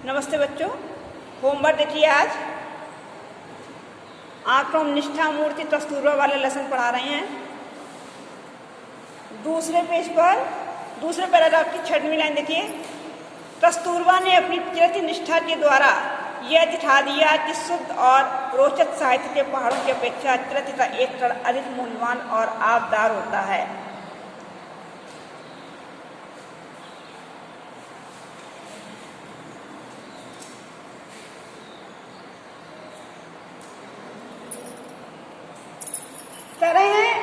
नमस्ते बच्चों, होमवर्क देखिए। आज आक्रम निष्ठा मूर्ति कस्तूरबा वाला लेसन पढ़ा रहे हैं। दूसरे पेज पर दूसरे पैराग्राफ की 6वीं लाइन देखिए। कस्तूरबा ने अपनी कृति निष्ठा के द्वारा यह दिखा दिया कि शुद्ध और रोचक साहित्य के पहाड़ों की अपेक्षा कृति का एक कण अधिक मूल्यवान और आबदार होता है। कह रहे हैं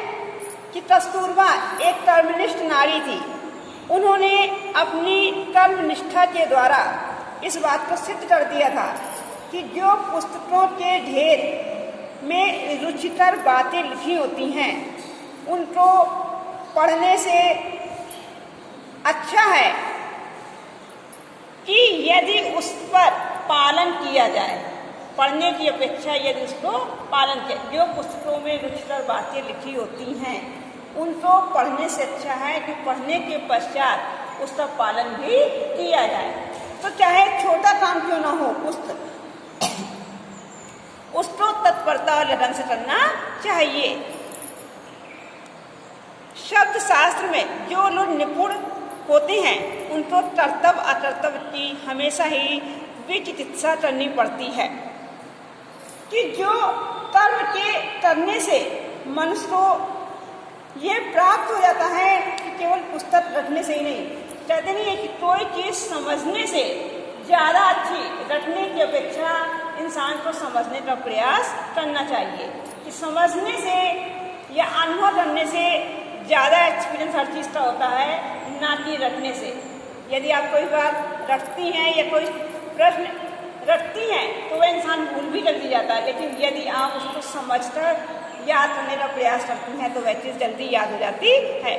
कि कस्तूरबा एक कर्मनिष्ठ नारी थी। उन्होंने अपनी कर्मनिष्ठा के द्वारा इस बात को सिद्ध कर दिया था कि जो पुस्तकों के ढेर में रुचिकर बातें लिखी होती हैं उनको पढ़ने से अच्छा है कि यदि उस पर पालन किया जाए, पढ़ने की अपेक्षा यदि उसको पालन किया। जो पुस्तकों में रुचिकर बातें लिखी होती हैं उनको पढ़ने से अच्छा है कि पढ़ने के पश्चात उसका पालन भी किया जाए। तो चाहे छोटा काम क्यों ना हो, पुस्तक उसको तत्परता और लगन से करना चाहिए। शब्द शास्त्र में जो लोग निपुण होते हैं उनको कर्तव्य अकर्तव्य की हमेशा ही विचिकित्सा करनी पड़ती है कि जो कर्म के करने से मनुष्य को ये प्राप्त हो जाता है कि केवल पुस्तक रटने से ही नहीं। कहते नहीं है कि कोई चीज़ समझने से ज़्यादा अच्छी रटने की अपेक्षा इंसान को समझने का प्रयास करना चाहिए कि समझने से या अनुभव करने से ज़्यादा एक्सपीरियंस हर चीज़ का होता है, ना कि रटने से। यदि आप कोई बात रटती हैं या कोई प्रश्न रखती हैं तो वह इंसान भूल भी जल्दी जाता है, लेकिन यदि आप उसको समझकर याद करने का प्रयास करती हैं तो वह चीज़ जल्दी याद हो जाती है।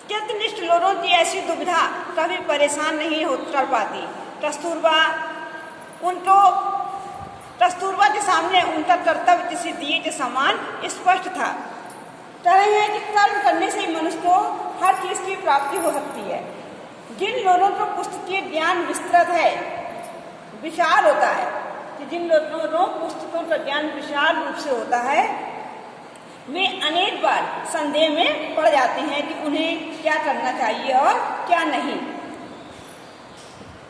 कृतनिष्ठ लोगों की ऐसी दुविधा कभी परेशान नहीं हो कर पाती। कस्तूरबा के सामने उनका कर्तव्य किसी दिए के समान स्पष्ट था। कह रहे हैं कि कर्म करने से ही मनुष्य को हर चीज़ की प्राप्ति हो सकती है। जिन लोगों को पुस्तकीय ज्ञान विस्तृत है, विशाल होता है, कि जिन लोगों को पुस्तकों का ज्ञान विशाल रूप से होता है वे अनेक बार संदेह में पड़ जाते हैं कि उन्हें क्या करना चाहिए और क्या नहीं।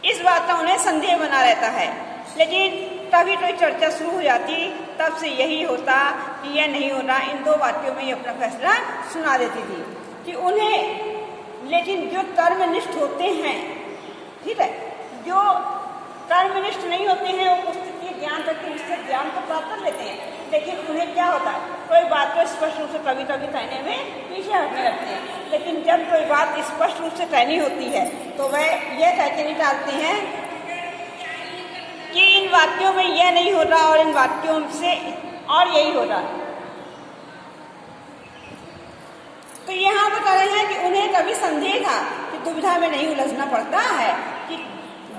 इस बात का उन्हें संदेह बना रहता है। लेकिन कभी कोई चर्चा शुरू हो जाती तब से यही होता कि यह नहीं होना। इन दो वाक्यों में ही अपना फैसला सुना देती थी कि उन्हें, लेकिन जो कर्मनिष्ठ होते हैं, ठीक है, जो कर्मनिष्ठ नहीं होते हैं वो पुस्तकीय ज्ञान करके उससे ज्ञान को प्राप्त कर लेते हैं, लेकिन उन्हें क्या होता है, कोई बात को स्पष्ट रूप से कभी कभी कहने में पीछे हटने लगते हैं। लेकिन जब कोई बात स्पष्ट रूप से कहनी होती है तो वह यह कहते निकालते हैं कि इन वाक्यों में यह नहीं हो रहा और इन वाक्यों से और यही हो रहा। तो यहाँ पर कह रहे हैं कि उन्हें कभी संदेह था कि दुविधा में नहीं उलझना पड़ता है, कि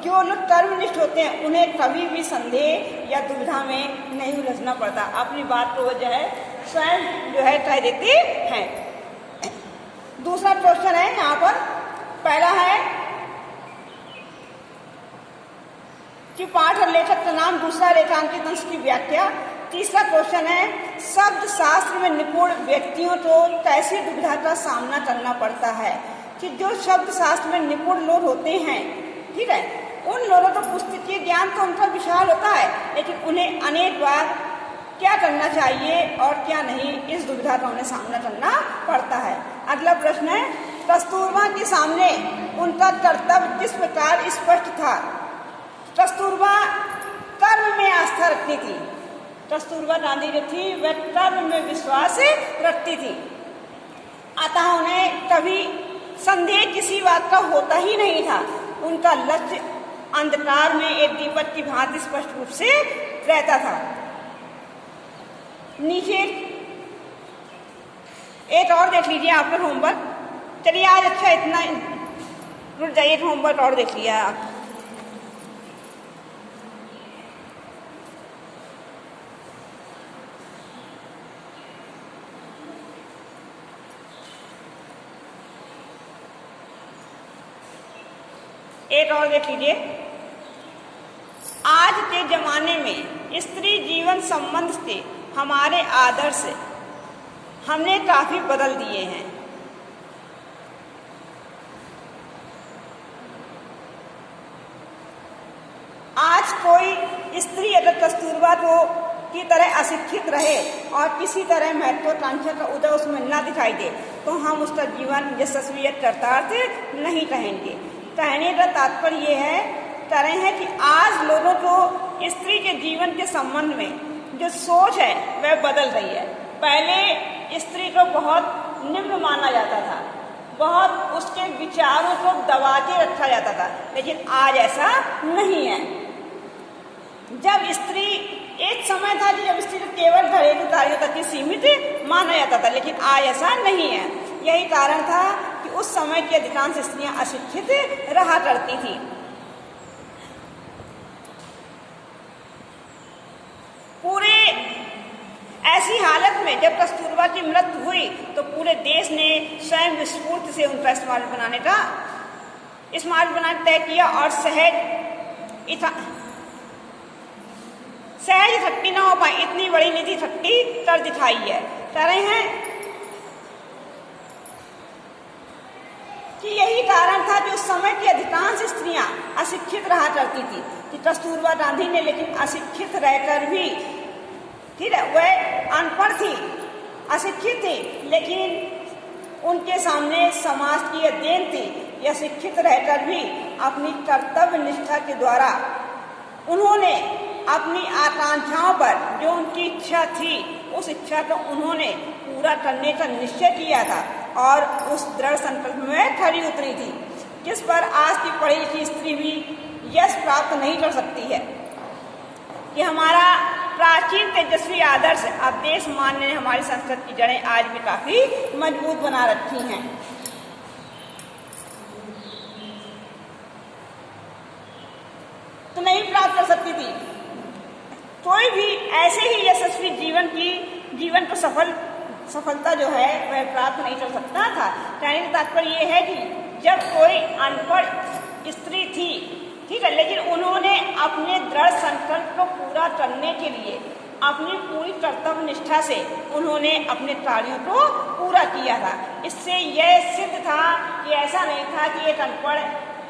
जो लोग कर्मनिष्ठ होते हैं उन्हें कभी भी संदेह या दुविधा में नहीं उलझना पड़ता। अपनी बात को जो है स्वयं जो है कह देते हैं। दूसरा क्वेश्चन है यहाँ पर, पहला है कि पाठ और लेखक का नाम, दूसरा रेखांकित अंश की व्याख्या। तीसरा क्वेश्चन है शब्द शास्त्र में निपुण व्यक्तियों को कैसी दुविधा का सामना करना पड़ता है। कि जो शब्द शास्त्र में निपुण लोग होते हैं, ठीक है, उन लोगों को पुस्तकीय ज्ञान तो उनका विशाल होता है, लेकिन उन्हें अनेक बार क्या करना चाहिए और क्या नहीं, इस दुविधा का उन्हें सामना करना पड़ता है। अगला प्रश्न है कस्तूरबा के सामने उनका कर्तव्य किस प्रकार स्पष्ट था। कस्तूरबा कर्म में आस्था रखती थी। कस्तूरबा गांधी जो थी वह कर्म में विश्वास रखती थी, अतः उन्हें कभी संदेह किसी बात का होता ही नहीं था। उनका लक्ष्य अंधकार में एक दीपक की भांति स्पष्ट रूप से रहता था। नीचे एक और देख लीजिए आप लोग होमवर्क। चलिए आज अच्छा इतना रुक जाइए, होमवर्क और देख लिया आप। एक और देख लीजिए। आज के जमाने में स्त्री जीवन संबंध से हमारे आदर्श हमने काफी बदल दिए हैं। आज कोई स्त्री अगर कस्तूरबा की तरह अशिक्षित रहे और किसी तरह महत्वाकांक्षा का उदय उसमें न दिखाई दे तो हम उसका जीवन यशस्वी या चरितार्थ नहीं कहेंगे। कहने का तात्पर्य ये है कि आज लोगों को स्त्री के जीवन के संबंध में जो सोच है वह बदल रही है। पहले स्त्री को बहुत निम्न माना जाता था, बहुत उसके विचारों को दबा के रखा जाता था, लेकिन आज ऐसा नहीं है। जब स्त्री एक समय था कि जब स्त्री को केवल घरेलू कार्यों तक ही सीमित माना जाता था, लेकिन आज ऐसा नहीं है। यही कारण था कि उस समय की अधिकांश स्त्रियां अशिक्षित रहा करती थी। पूरे ऐसी हालत में जब कस्तूरबा की मृत्यु हुई तो पूरे देश ने स्वयं विस्फूर्त से उनका स्मारक बनाने तय किया और सहज इकट्ठी ना हो पाई, इतनी बड़ी निधि इकट्ठी कर दिखाई है। कह रहे हैं कि यही कारण था कि उस समय की अधिकांश स्त्रियां अशिक्षित रहा करती थी। कि कस्तूरबा गांधी ने लेकिन अशिक्षित रहकर भी, ठीक है, वह अनपढ़ थी, अशिक्षित थी, लेकिन उनके सामने समाज की यह देन थी। यह शिक्षित रहकर भी अपनी कर्तव्य निष्ठा के द्वारा उन्होंने अपनी आकांक्षाओं पर जो उनकी इच्छा थी उस इच्छा को उन्होंने पूरा करने का निश्चय किया था और उस दृढ़ संकल्प में खरी उतरी थी, जिस पर आज की पढ़ी लिखी स्त्री भी यश प्राप्त नहीं कर सकती है। कि हमारा प्राचीन तेजस्वी आदर्श अब देश मान्य ने हमारी संस्कृति की जड़ें आज भी काफी मजबूत बना रखी हैं। तो नहीं प्राप्त कर सकती थी। कोई भी ऐसे ही यशस्वी जीवन को सफलता जो है वह प्राप्त नहीं कर सकता था। कहने का तात्पर्य यह है कि जब कोई अनपढ़ स्त्री थी, ठीक है, लेकिन उन्होंने अपने दृढ़ संकल्प को पूरा करने के लिए अपनी पूरी कर्तव्य निष्ठा से उन्होंने अपने कार्यों को पूरा किया था। इससे यह सिद्ध था कि ऐसा नहीं था कि एक अनपढ़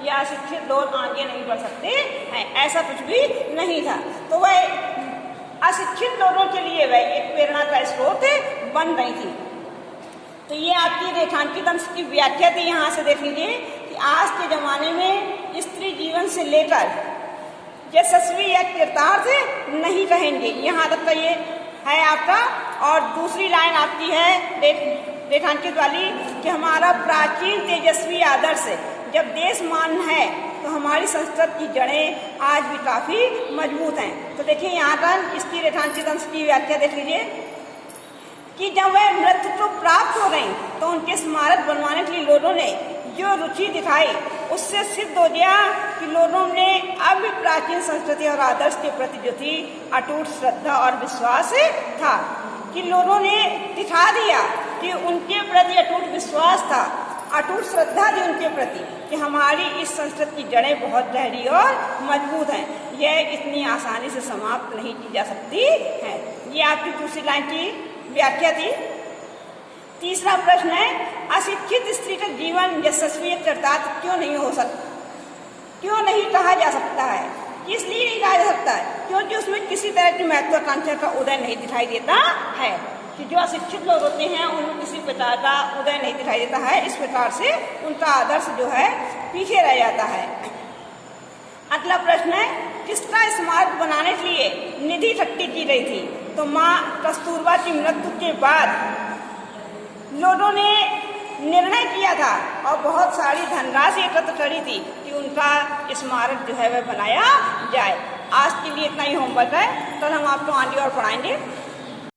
या अशिक्षित लोग आगे नहीं बढ़ सकते हैं, ऐसा कुछ भी नहीं था। तो वह अशिक्षित लोगों के लिए वह एक प्रेरणा का स्रोत बन रही थी। तो ये आपकी रेखांकित अंश की व्याख्या थी। यहाँ से देख लीजिए कि आज के जमाने में स्त्री जीवन से लेकर यशस्वी या कृतार्थ नहीं कहेंगे, यहाँ तक तो ये है आपका। और दूसरी लाइन आपकी है रेखांकित वाली कि हमारा प्राचीन तेजस्वी आदर्श जब देश मान्य है तो हमारी संस्कृति की जड़ें आज भी काफी मजबूत हैं। तो देखिए यहाँ पर इसकी रेखांकित अंश की व्याख्या देख लीजिए कि जब वह मृत्यु को प्राप्त हो गई तो उनके स्मारक बनवाने के लिए लोगों ने जो रुचि दिखाई उससे सिद्ध हो गया कि लोगों ने अब भी प्राचीन संस्कृति और आदर्श के प्रति जो थी अटूट श्रद्धा और विश्वास था। कि लोगों ने दिखा दिया कि उनके प्रति अटूट विश्वास था, अटूट श्रद्धा थी उनके प्रति कि हमारी इस संस्कृति की जड़ें बहुत गहरी और मजबूत हैं, यह इतनी आसानी से समाप्त नहीं की जा सकती है। ये आपकी दूसरी लाइन की व्याख्या थी। तीसरा प्रश्न है, अशिक्षित स्त्री का जीवन यशस्वी चरितार्थ क्यों नहीं कहा जा सकता है? इसलिए नहीं कहा जा सकता है क्योंकि उसमें किसी तरह की महत्वाकांक्षा का उदय नहीं दिखाई देता है। कि जो अशिक्षित लोग होते हैं उनमें किसी प्रकार का उदय नहीं दिखाई देता है, इस प्रकार से उनका आदर्श जो है पीछे रह जाता है। अगला प्रश्न है, किसका स्मारक बनाने के लिए निधि इकट्ठी की गई थी? तो माँ कस्तूरबा की मृत्यु के बाद लोगों ने निर्णय किया था और बहुत सारी धनराशि एकत्र करी थी कि उनका स्मारक जो है वह बनाया जाए। आज के लिए इतना ही होमवर्क है, कल हम आपको आगे और पढ़ाएंगे।